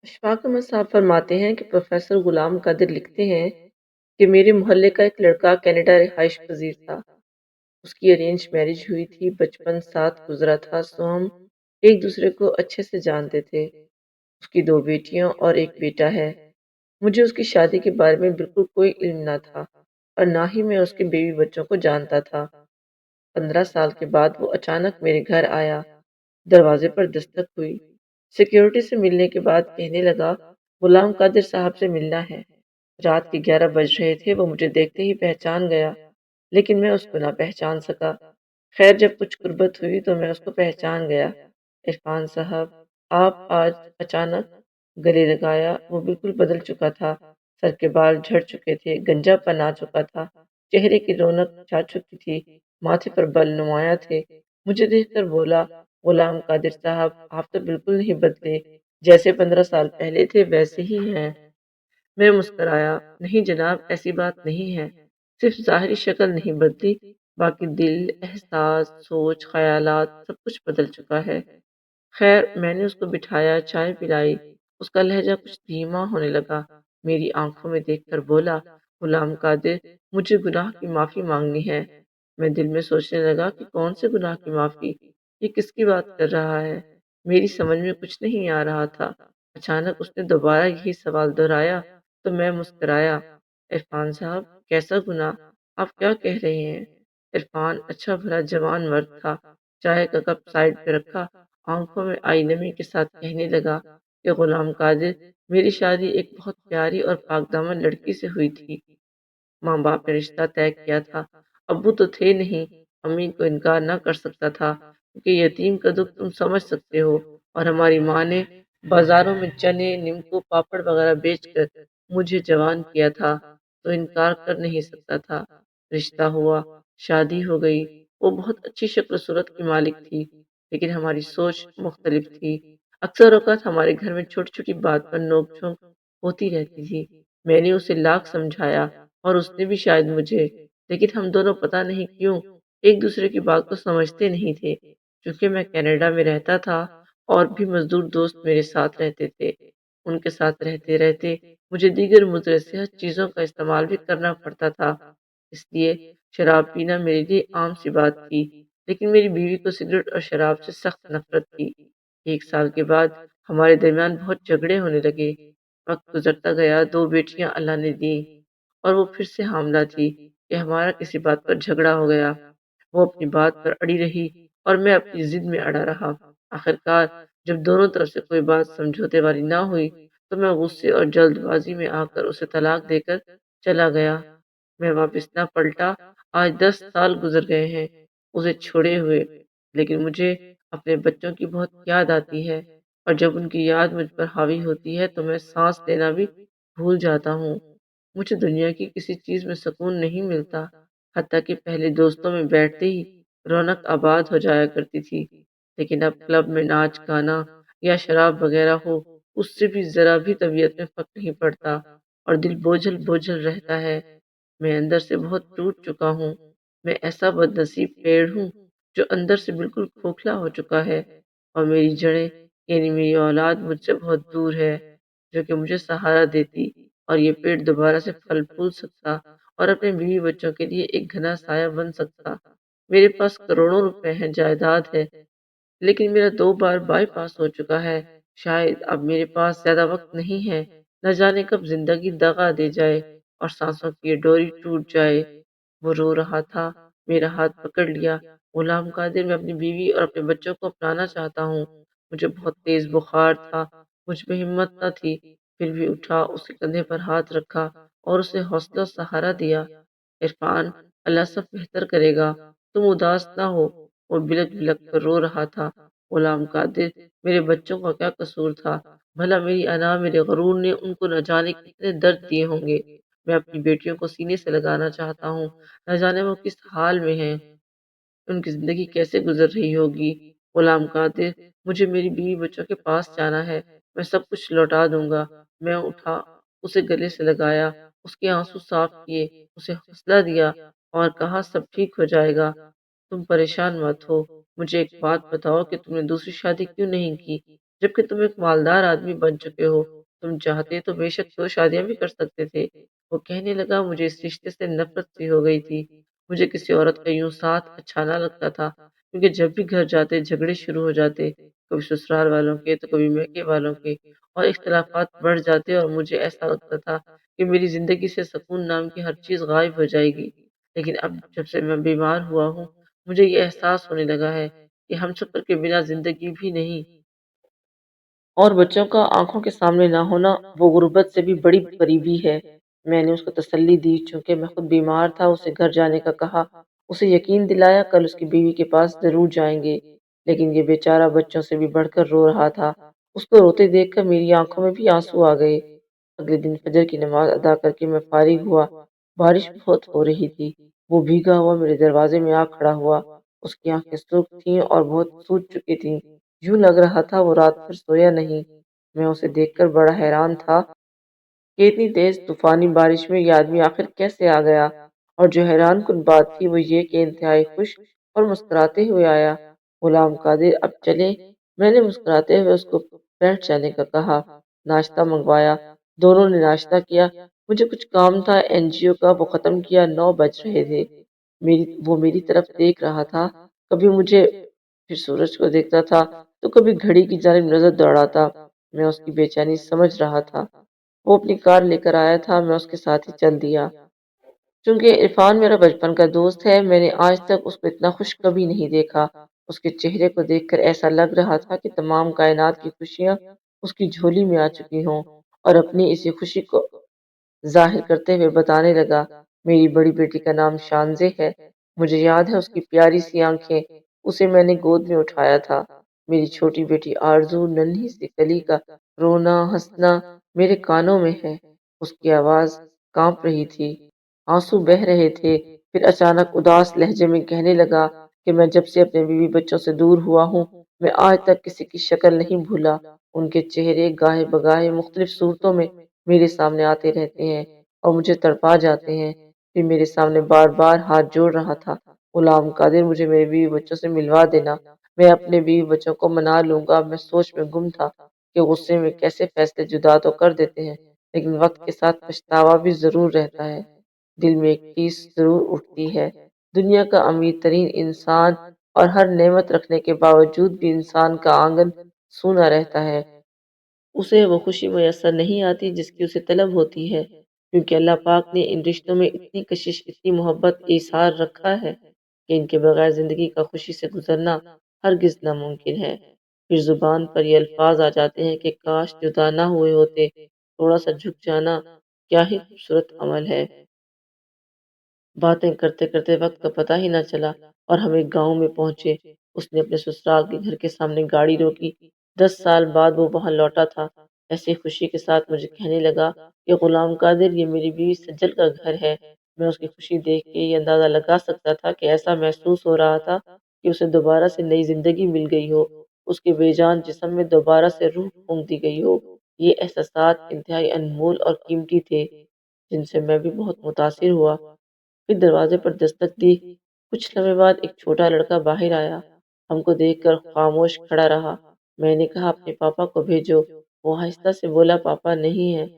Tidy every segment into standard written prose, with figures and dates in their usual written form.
अशफाक अहमद साहब फरमाते हैं कि प्रोफेसर गुलाम कादिर लिखते हैं कि मेरे मोहल्ले का एक लड़का कनाडा रिहाइश पजीर था। उसकी अरेंज मैरिज हुई थी, बचपन साथ गुजरा था, सो हम एक दूसरे को अच्छे से जानते थे। उसकी दो बेटियां और एक बेटा है। मुझे उसकी शादी के बारे में बिल्कुल कोई इल्म न था और ना ही मैं उसके बेबी बच्चों को जानता था। 15 साल के बाद वो अचानक मेरे घर आया। दरवाजे पर दस्तक हुई। सिक्योरिटी से मिलने के बाद कहने लगा, गुलाम कादिर साहब से मिलना है। रात के 11 बज रहे थे। वो मुझे देखते ही पहचान गया, लेकिन मैं उसको ना पहचान सका। खैर, जब कुछ कुर्बत हुई तो मैं उसको पहचान गया। इरफान साहब, आप आज अचानक गले लगाया। वो बिल्कुल बदल चुका था। सर के बाल झड़ चुके थे, गंजापन आ चुका था, चेहरे की रौनक जा चुकी थी, माथे पर बल नुमाया थे। मुझे देखकर बोला, गुलाम कादिर साहब, आप तो बिल्कुल नहीं बदले, जैसे 15 साल पहले थे वैसे ही हैं। मैं मुस्कुराया, नहीं जनाब, ऐसी बात नहीं है। सिर्फ ज़ाहिरी शक्ल नहीं बदली, बाकी दिल, एहसास, सोच, ख़यालात सब कुछ बदल चुका है। खैर, मैंने उसको बिठाया, चाय पिलाई। उसका लहजा कुछ धीमा होने लगा। मेरी आंखों में देखकर बोला, गुलाम कादिर, मुझे गुनाह की माफ़ी मांगनी है। मैं दिल में सोचने लगा कि कौन से गुनाह की माफ़ी, ये किसकी बात कर रहा है। मेरी समझ में कुछ नहीं आ रहा था। अचानक उसने दोबारा यही सवाल दोहराया तो मैं मुस्कुराया। इरफान साहब, कैसा गुनाह, आप क्या कह रहे हैं। इरफान अच्छा भला जवान मर्द था। चाय का कप साइड पे रखा, आंखों में आई नमी के साथ कहने लगा कि गुलाम कादिर, मेरी शादी एक बहुत प्यारी और पाकदामन लड़की से हुई थी। माँ बाप ने रिश्ता तय किया था। अब्बू तो थे नहीं, अम्मी को इनकार न कर सकता था, क्योंकि यतीम का दुख तुम समझ सकते हो। और हमारी माँ ने बाजारों में चने, नीमको, पापड़ वगैरह बेचकर मुझे जवान किया था, तो इनकार कर नहीं सकता था। रिश्ता हुआ, शादी हो गई। वो बहुत अच्छी शक्ल सूरत की मालिक थी, लेकिन हमारी सोच मुख्तलिफ थी। अक्सर औक़ात हमारे घर में छोटी छोटी बात पर नोक झोंक होती रहती थी। मैंने उसे लाख समझाया और उसने भी शायद मुझे, लेकिन हम दोनों पता नहीं क्यों एक दूसरे की बात को समझते नहीं थे। क्योंकि मैं कनाडा में रहता था और भी मजदूर दोस्त मेरे साथ रहते थे। उनके साथ रहते रहते मुझे दीगर मुतलस्सिया चीज़ों का इस्तेमाल भी करना पड़ता था। इसलिए शराब पीना मेरे लिए आम सी बात थी, लेकिन मेरी बीवी को सिगरेट और शराब से सख्त नफरत थी। 1 साल के बाद हमारे दरमियान बहुत झगड़े होने लगे। वक्त गुजरता गया, 2 बेटियां अल्लाह ने दी और वो फिर से हामला थी कि हमारा किसी बात पर झगड़ा हो गया। वो अपनी बात पर अड़ी रही और मैं अपनी जिद में अड़ा रहा। आखिरकार जब दोनों तरफ से कोई बात समझौते वाली ना हुई, तो मैं गुस्से और जल्दबाजी में आकर उसे तलाक देकर चला गया। मैं वापस न पलटा। आज 10 साल गुजर गए हैं उसे छोड़े हुए, लेकिन मुझे अपने बच्चों की बहुत याद आती है, और जब उनकी याद मुझ पर हावी होती है तो मैं सांस लेना भी भूल जाता हूँ। मुझे दुनिया की किसी चीज़ में सुकून नहीं मिलता, हत्ता कि पहले दोस्तों में बैठते ही रौनक आबाद हो जाया करती थी, लेकिन अब क्लब में नाच गाना या शराब वगैरह हो, उससे भी ज़रा भी तबीयत में फ़र्क नहीं पड़ता और दिल बोझल बोझल रहता है। मैं अंदर से बहुत टूट चुका हूँ। मैं ऐसा बदनसीब पेड़ हूँ जो अंदर से बिल्कुल खोखला हो चुका है, और मेरी जड़ें यानी मेरी औलाद मुझसे बहुत दूर है, जो कि मुझे सहारा देती और ये पेड़ दोबारा से फल फूल सकता और अपने बीवी बच्चों के लिए एक घना साया बन सकता। मेरे पास करोड़ों रुपए हैं, जायदाद है, लेकिन मेरा 2 बार बाईपास हो चुका है। शायद अब मेरे पास ज्यादा वक्त नहीं है। न जाने कब जिंदगी दगा दे जाए और सांसों की ये डोरी टूट जाए। वो रो रहा था। मेरा हाथ पकड़ लिया। गुलाम कादिर, मैं अपनी बीवी और अपने बच्चों को अपनाना चाहता हूँ। मुझे बहुत तेज बुखार था, मुझ में हिम्मत न थी, फिर भी उठा, उसके कंधे पर हाथ रखा और उसे हौसला सहारा दिया। इरफान, अल्लाह सब बेहतर करेगा, तुम उदास ना हो। वो बिलक बिलक कर रो रहा था। गुलाम कादिर, मेरे बच्चों का क्या कसूर था। भला मेरी अना, मेरे गरूर ने उनको न जाने कितने दर्द दिए होंगे। मैं अपनी बेटियों को सीने से लगाना चाहता हूँ। न जाने वो किस हाल में हैं, उनकी जिंदगी कैसे गुजर रही होगी। गुलाम कादिर, मुझे मेरी बीवी बच्चों के पास जाना है। मैं सब कुछ लौटा दूंगा। मैं उठा, उसे गले से लगाया, उसके आंसू साफ किए, उसे हौसला दिया और कहा, सब ठीक हो जाएगा, तुम परेशान मत हो। मुझे एक बात बताओ कि तुमने दूसरी शादी क्यों नहीं की, जबकि तुम एक मालदार आदमी बन चुके हो। तुम चाहते तो बेशक 2 शादियाँ भी कर सकते थे। वो कहने लगा, मुझे इस रिश्ते से नफ़रत सी हो गई थी। मुझे किसी औरत का यूँ साथ अच्छा ना लगता था, क्योंकि जब भी घर जाते झगड़े शुरू हो जाते, कभी ससुराल वालों के तो कभी मैके वालों के, और इख्तिलाफ़ात बढ़ जाते और मुझे ऐसा लगता था कि मेरी ज़िंदगी से सुकून नाम की हर चीज़ गायब हो जाएगी। लेकिन अब जब से मैं बीमार हुआ हूँ, मुझे ये एहसास होने लगा है कि हमसफ़र के बिना ज़िंदगी भी नहीं, और बच्चों का आँखों के सामने ना होना वो गुर्बत से भी बड़ी करीबी है। मैंने उसको तसल्ली दी, चूँकि मैं खुद बीमार था, उसे घर जाने का कहा, उसे यकीन दिलाया कल उसकी बीवी के पास ज़रूर जाएँगे। लेकिन ये बेचारा बच्चों से भी बढ़कर रो रहा था। उसको रोते देखकर मेरी आँखों में भी आँसू आ गए। अगले दिन फजर की नमाज़ अदा करके मैं फ़ारिग हुआ। बारिश बहुत हो रही थी। वो भीगा हुआ मेरे दरवाज़े में आ खड़ा हुआ। उसकी आँखें सुर्ख थीं और बहुत सूज चुकी थीं। यूँ लग रहा था वो रात भर सोया नहीं। मैं उसे देखकर बड़ा हैरान था कि इतनी तेज़ तूफ़ानी बारिश में ये आदमी आखिर कैसे आ गया? और जो हैरानकुन बात थी वो ये कि इंतहाई खुश और मुस्कुराते हुए आया। गुलाम कादिर, अब चलें? मैंने मुस्कुराते हुए उसको बैठ जाने का कहा। नाश्ता मंगवाया। दोनों ने नाश्ता किया। मुझे कुछ काम था एनजीओ का, वो ख़त्म किया। 9 बज रहे थे। वो मेरी तरफ देख रहा था। कभी मुझे, फिर सूरज को देखता था, तो कभी घड़ी की जानिब नज़र दौड़ाता। मैं उसकी बेचैनी समझ रहा था। वो अपनी कार लेकर आया था, मैं उसके साथ ही चल दिया। चूँकि इरफ़ान मेरा बचपन का दोस्त है, मैंने आज तक उसको इतना खुश कभी नहीं देखा। उसके चेहरे को देखकर ऐसा लग रहा था कि तमाम कायनात की खुशियाँ उसकी झोली में आ चुकी हों, और अपनी इसी खुशी को ज़ाहिर करते हुए बताने लगा, मेरी बड़ी बेटी का नाम शानज़े है। मुझे याद है उसकी प्यारी सी आँखें, उसे मैंने गोद में उठाया था। मेरी छोटी बेटी आरज़ू, नन्ही सी कली का रोना, हँसना मेरे कानों में है। उसकी आवाज़ काँप रही थी, आँसू बह रहे थे। फिर अचानक उदास लहजे में कहने लगा कि मैं जब से अपने बीवी बच्चों से दूर हुआ हूँ, मैं आज तक किसी की शक्ल नहीं भूला। उनके चेहरे गाहे-बगाहे मुख्तलिफ सूरतों में मेरे सामने आते रहते हैं और मुझे तड़पा जाते हैं। फिर मेरे सामने बार-बार हाथ जोड़ रहा था, गुलाम कादिर, मुझे मेरे बीवी बच्चों से मिलवा देना। मैं अपने बीवी बच्चों को मना लूँगा। मैं सोच में गुम था कि गुस्से में कैसे फैसले जुदा तो कर देते हैं, लेकिन वक़्त के साथ पछतावा भी ज़रूर रहता है। दिल में एक टीस ज़रूर उठती है। दुनिया का अमीर तरीन इंसान और हर नेमत रखने के बावजूद भी इंसान का आंगन सूना रहता है। उसे वो खुशी मैसर नहीं आती जिसकी उसे तलब होती है, क्योंकि अल्लाह पाक ने इन रिश्तों में इतनी कशिश, इतनी मोहब्बत, इसार रखा है कि इनके बगैर ज़िंदगी का खुशी से गुजरना हरगिज़ नामुमकिन है। फिर ज़ुबान पर ये अल्फाज आ जाते हैं कि काश जुदा ना हुए होते, थोड़ा सा झुक जाना क्या ही खूबसूरत अमल है। बातें करते-करते वक़्त का पता ही ना चला और हम एक गाँव में पहुँचे। उसने अपने ससुराल के घर के सामने गाड़ी रोकी। 10 साल बाद वो वहाँ लौटा था। ऐसी खुशी के साथ मुझे कहने लगा कि गुलाम कादिर, ये मेरी बीवी सज्जल का घर है। मैं उसकी खुशी देख के ये अंदाज़ा लगा सकता था कि ऐसा महसूस हो रहा था कि उसे दोबारा से नई ज़िंदगी मिल गई हो। उसके बेजान जिस्म में दोबारा से रूह फूँक दी गई हो। ये एहसासात इंतहाई अनमोल और कीमती थे, जिनसे मैं भी बहुत मुतासिर हुआ। फिर दरवाजे पर दस्तक दी। कुछ लम्हे बाद एक छोटा लड़का बाहर आया। हमको देखकर खामोश खड़ा रहा। मैंने कहा, अपने पापा को भेजो। वो आहिस्ता से बोला, पापा नहीं है,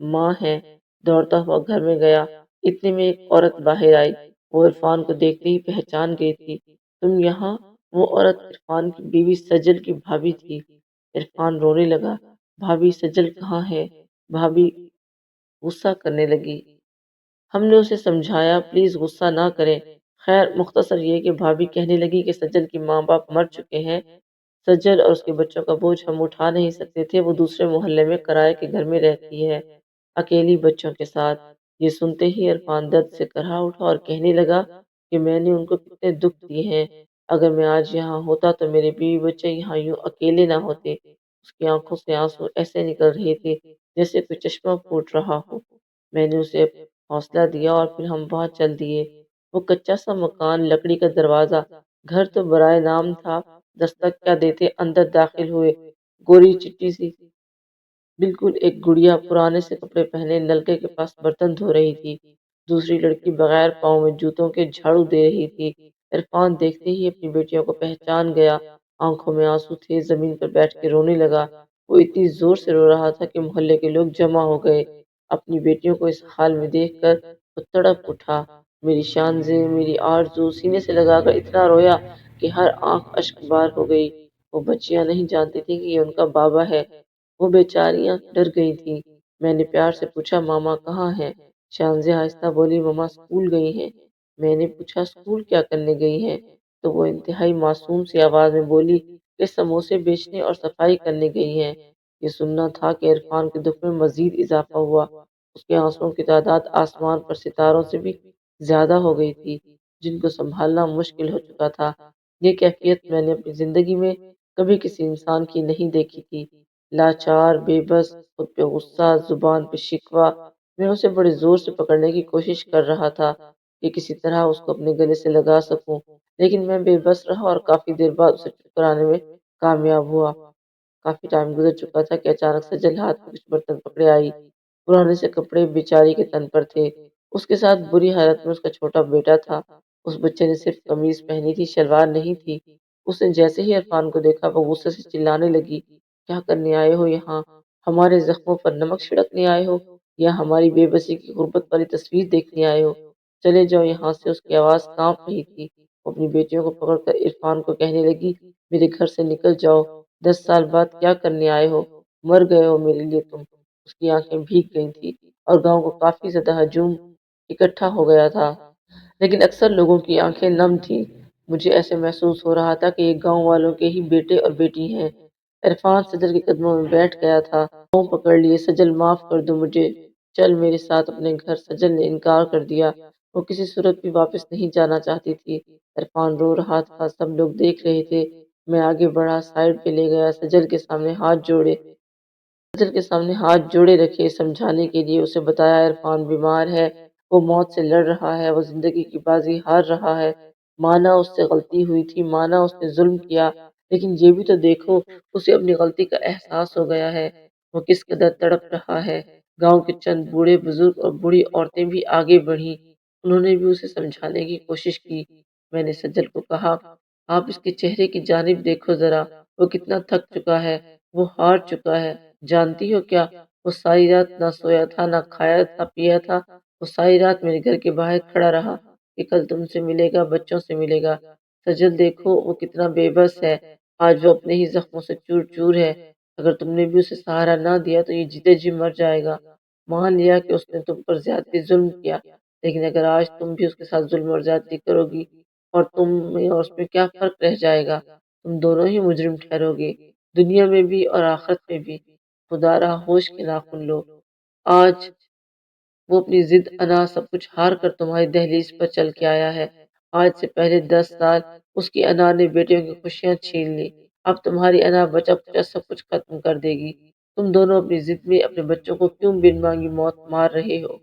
माँ है। दौड़ता हुआ घर में गया। इतने में एक औरत बाहर आई। वो इरफान को देखते ही पहचान गई थी। तुम यहाँ? वो औरत इरफान की बीवी सजल की भाभी थी। इरफान रोने लगा। भाभी, सजल कहाँ है? भाभी गुस्सा करने लगी। हमने उसे समझाया, प्लीज़ गुस्सा ना करें। खैर मुख्तसर ये कि भाभी कहने लगी कि सज्जल के माँ-बाप मर चुके हैं। सज्जल और उसके बच्चों का बोझ हम उठा नहीं सकते थे। वो दूसरे मोहल्ले में किराए के घर में रहती है, अकेली बच्चों के साथ। ये सुनते ही इरफान दर्द से कराह उठा और कहने लगा कि मैंने उनको कितने दुख दिए हैं। अगर मैं आज यहाँ होता तो मेरे बीवी बच्चे यहाँ यूँ अकेले ना होते। उसकी आंखों से आंसू ऐसे निकल रहे थे जैसे कोई चश्मा फूट रहा हो। मैंने उसे हौसला दिया और फिर हम वहाँ चल दिए। वो कच्चा सा मकान, लकड़ी का दरवाज़ा, घर तो बराए नाम था, दस्तक क्या देते अंदर दाखिल हुए। गोरी चिट्टी सी बिल्कुल एक गुड़िया पुराने से कपड़े पहने नलके के पास बर्तन धो रही थी। दूसरी लड़की बगैर पाँव में जूतों के झाड़ू दे रही थी। इरफान देखते ही अपनी बेटियों को पहचान गया। آنکھوں میں آنسو تھے، زمین پر بیٹھ کے رونے لگا۔ وہ اتنی زور سے رو رہا تھا کہ محلے کے لوگ جمع ہو گئے۔ اپنی بیٹیوں کو اس حال میں دیکھ کر وہ تڑپ اٹھا۔ میری شانزیں، میری آرزو سینے سے لگا کر اتنا رویا کہ ہر آنکھ اشک بار ہو گئی۔ وہ بچیاں نہیں جانتی تھیں کہ یہ ان کا بابا ہے۔ وہ بیچاریاں ڈر گئی تھیں۔ میں نے پیار سے پوچھا، ماما کہاں ہیں؟ شانزیں آہستہ بولی، ماما اسکول گئی ہیں۔ میں نے پوچھا، اسکول کیا کرنے گئی ہیں؟ تو وہ انتہائی معصوم سی آواز میں بولی کہ سموسے بیچنے اور صفائی کرنے گئی ہیں۔ یہ سننا تھا کہ عرفان کے دکھ میں مزید اضافہ ہوا۔ اس کے آنسوؤں کی تعداد آسمان پر ستاروں سے بھی زیادہ ہو گئی تھی، جن کو سنبھالنا مشکل ہو چکا تھا۔ یہ کیفیت میں نے اپنی زندگی میں کبھی کسی انسان کی نہیں دیکھی تھی۔ لاچار، بے بس، خود پہ غصہ، زبان پہ شکوہ۔ میں اسے بڑے زور سے پکڑنے کی کوشش کر رہا تھا کہ کسی طرح اس کو اپنے گلے سے لگا سکوں، لیکن میں بے بس رہا اور کافی دیر بعد اسے چپ کرانے میں کامیاب ہوا۔ کافی ٹائم گزر چکا تھا کہ اچانک سجل ہاتھ میں کچھ برتن پکڑے آئی۔ پرانے سے کپڑے بیچاری کے تن پر تھے۔ اس کے ساتھ بری حالت میں اس کا چھوٹا بیٹا تھا۔ اس بچے نے صرف قمیض پہنی تھی، شلوار نہیں تھی۔ اس نے جیسے ہی عرفان کو دیکھا وہ غصے سے چلانے لگی، کیا کرنے آئے ہو یہاں؟ ہمارے زخموں پر نمک چھڑکنے آئے ہو یا ہماری بے بسی کی غربت والی تصویر دیکھنے آئے ہو؟ چلے جاؤ یہاں سے۔ اس کی آواز کانپ رہی تھی۔ وہ اپنی بیٹیوں کو پکڑ کر عرفان کو کہنے لگی، میرے گھر سے نکل جاؤ۔ 10 سال بعد کیا کرنے آئے ہو؟ مر گئے ہو میرے لیے تم۔ اس کی آنکھیں بھیگ گئی تھی اور گاؤں کو کافی زیادہ ہجوم اکٹھا ہو گیا تھا، لیکن اکثر لوگوں کی آنکھیں نم تھیں۔ مجھے ایسے محسوس ہو رہا تھا کہ یہ گاؤں والوں کے ہی بیٹے اور بیٹی ہیں۔ عرفان سجل کے قدموں میں بیٹھ گیا تھا، پاؤں پکڑ لیے، سجل معاف کر دو مجھے، چل میرے ساتھ اپنے گھر۔ سجل نے انکار کر دیا، وہ کسی صورت بھی واپس نہیں جانا چاہتی تھی۔ عرفان رو رہا تھا، سب لوگ دیکھ رہے تھے۔ میں آگے بڑھا، سائڈ پہ لے گیا، سجل کے سامنے ہاتھ جوڑے رکھے سمجھانے کے لیے اسے بتایا، عرفان بیمار ہے، وہ موت سے لڑ رہا ہے، وہ زندگی کی بازی ہار رہا ہے۔ مانا اس سے غلطی ہوئی تھی، مانا اس نے ظلم کیا، لیکن یہ بھی تو دیکھو اسے اپنی غلطی کا احساس ہو گیا ہے، وہ کس قدر تڑپ رہا ہے۔ گاؤں کے چند بوڑھے بزرگ اور بوڑھی عورتیں بھی آگے بڑھیں، انہوں نے بھی اسے سمجھانے کی کوشش کی۔ میں نے سجل کو کہا، آپ اس کے چہرے کی جانب دیکھو ذرا، وہ کتنا تھک چکا ہے، وہ ہار چکا ہے۔ جانتی ہو کیا، وہ ساری رات نہ سویا تھا، نہ کھایا تھا پیا تھا، وہ ساری رات میرے گھر کے باہر کھڑا رہا کہ کل تم سے ملے گا، بچوں سے ملے گا۔ سجل دیکھو وہ کتنا بے بس ہے، آج وہ اپنے ہی زخموں سے چور چور ہے۔ اگر تم نے بھی اسے سہارا نہ دیا تو یہ جیتے جی مر جائے گا۔ مان لیا کہ اس نے تم پر زیادتی ظلم کیا، لیکن اگر آج تم بھی اس کے ساتھ ظلم اور زیادتی کرو گی اور تم میں اور اس میں کیا فرق رہ جائے گا؟ تم دونوں ہی مجرم ٹھہرو گے، دنیا میں بھی اور آخرت میں بھی۔ خدا رہا ہوش کے ناخن لو۔ آج وہ اپنی ضد انا سب کچھ ہار کر تمہاری دہلیز پر چل کے آیا ہے۔ آج سے پہلے 10 سال اس کی انا نے بیٹیوں کی خوشیاں چھین لی، اب تمہاری انا بچا کچا سب کچھ ختم کر دے گی۔ تم دونوں اپنی ضد میں اپنے بچوں کو کیوں بن مانگی موت مار رہے ہو؟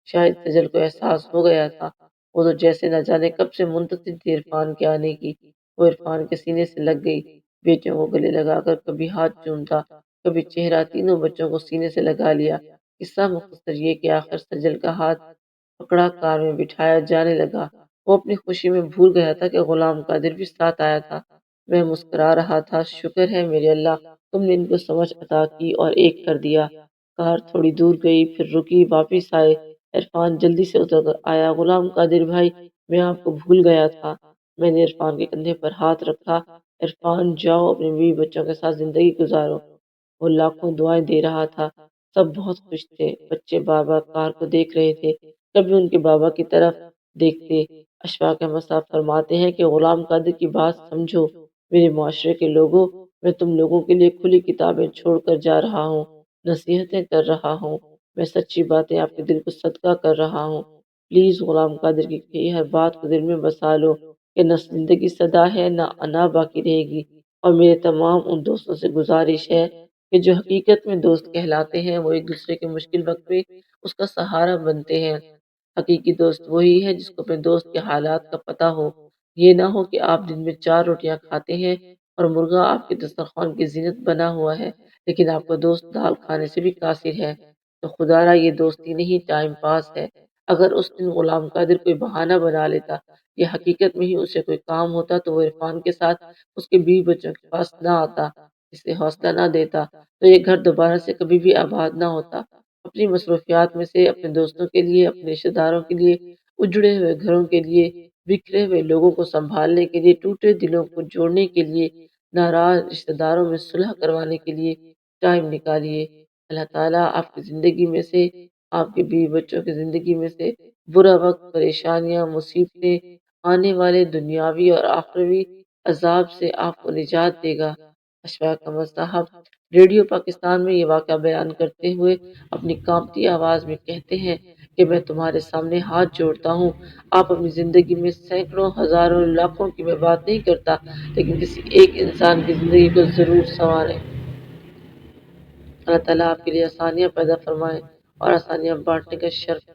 شاید سجل کو احساس ہو گیا تھا، وہ تو جیسے نہ جانے کب سے منتظر تھی عرفان کے آنے کی۔ وہ عرفان کے سینے سے لگ گئی، بیٹیوں کو گلے لگا کر کبھی ہاتھ چومتا، کبھی چہرہ، تینوں بچوں کو سینے سے لگا لیا۔ قصہ مختصر یہ کہ آخر سجل کا ہاتھ پکڑا کار میں بٹھایا جانے لگا۔ وہ اپنی خوشی میں بھول گیا تھا کہ غلام قادر بھی ساتھ آیا تھا۔ میں مسکرا رہا تھا، شکر ہے میرے اللہ، تم نے ان کو سمجھ عطا کی اور ایک کر دیا۔ کار تھوڑی دور گئی، پھر رکی، واپس آئے۔ عرفان جلدی سے اتر کر آیا، غلام قادر بھائی، میں آپ کو بھول گیا تھا۔ میں نے عرفان کے کندھے پر ہاتھ رکھا، عرفان جاؤ اپنے بیوی بچوں کے ساتھ زندگی گزارو۔ وہ لاکھوں دعائیں دے رہا تھا، سب بہت خوش تھے۔ بچے بابا کار کو دیکھ رہے تھے، کبھی ان کے بابا کی طرف دیکھتے۔ اشفاق احمد صاحب فرماتے ہیں کہ غلام قادر کی بات سمجھو، میرے معاشرے کے لوگوں، میں تم لوگوں کے لیے کھلی کتابیں چھوڑ کر جا رہا ہوں، نصیحتیں کر رہا ہوں، میں سچی باتیں آپ کے دل کو صدقہ کر رہا ہوں۔ پلیز غلام قادر کی کہی ہر بات کو دل میں بسا لو کہ نہ زندگی سدا ہے، نہ انا باقی رہے گی۔ اور میرے تمام ان دوستوں سے گزارش ہے کہ جو حقیقت میں دوست کہلاتے ہیں، وہ ایک دوسرے کے مشکل وقت میں اس کا سہارا بنتے ہیں۔ حقیقی دوست وہی ہے جس کو اپنے دوست کے حالات کا پتہ ہو۔ یہ نہ ہو کہ آپ دن میں 4 روٹیاں کھاتے ہیں اور مرغا آپ کے دسترخوان کی زینت بنا ہوا ہے، لیکن آپ کا دوست دال کھانے سے بھی قاصر ہے۔ تو خدا را یہ دوستی نہیں، ٹائم پاس ہے۔ اگر اس دن غلام قادر کوئی بہانہ بنا لیتا کہ حقیقت میں ہی اسے کوئی کام ہوتا تو وہ عرفان کے ساتھ اس کے بیوی بچوں کے پاس نہ آتا، اسے حوصلہ نہ دیتا، تو یہ گھر دوبارہ سے کبھی بھی آباد نہ ہوتا۔ اپنی مصروفیات میں سے اپنے دوستوں کے لیے، اپنے رشتے داروں کے لیے، اجڑے ہوئے گھروں کے لیے، بکھرے ہوئے لوگوں کو سنبھالنے کے لیے، ٹوٹے دلوں کو جوڑنے کے لیے، ناراض رشتے داروں میں صلح کروانے کے لیے ٹائم نکالیے۔ اللہ تعالیٰ آپ کی زندگی میں سے، آپ کے بیوی بچوں کی زندگی میں سے برا وقت، پریشانیاں، مصیبتیں، آنے والے دنیاوی اور آخروی عذاب سے آپ کو نجات دے گا۔ اشفاق احمد صاحب ریڈیو پاکستان میں یہ واقعہ بیان کرتے ہوئے اپنی کانپتی آواز میں کہتے ہیں کہ میں تمہارے سامنے ہاتھ جوڑتا ہوں، آپ اپنی زندگی میں سینکڑوں، ہزاروں، لاکھوں کی میں بات نہیں کرتا، لیکن کسی ایک انسان کی زندگی کو ضرور سنواریں۔ اللہ تعالیٰ آپ کے لیے آسانیاں پیدا فرمائے اور آسانیاں بانٹنے کا شرف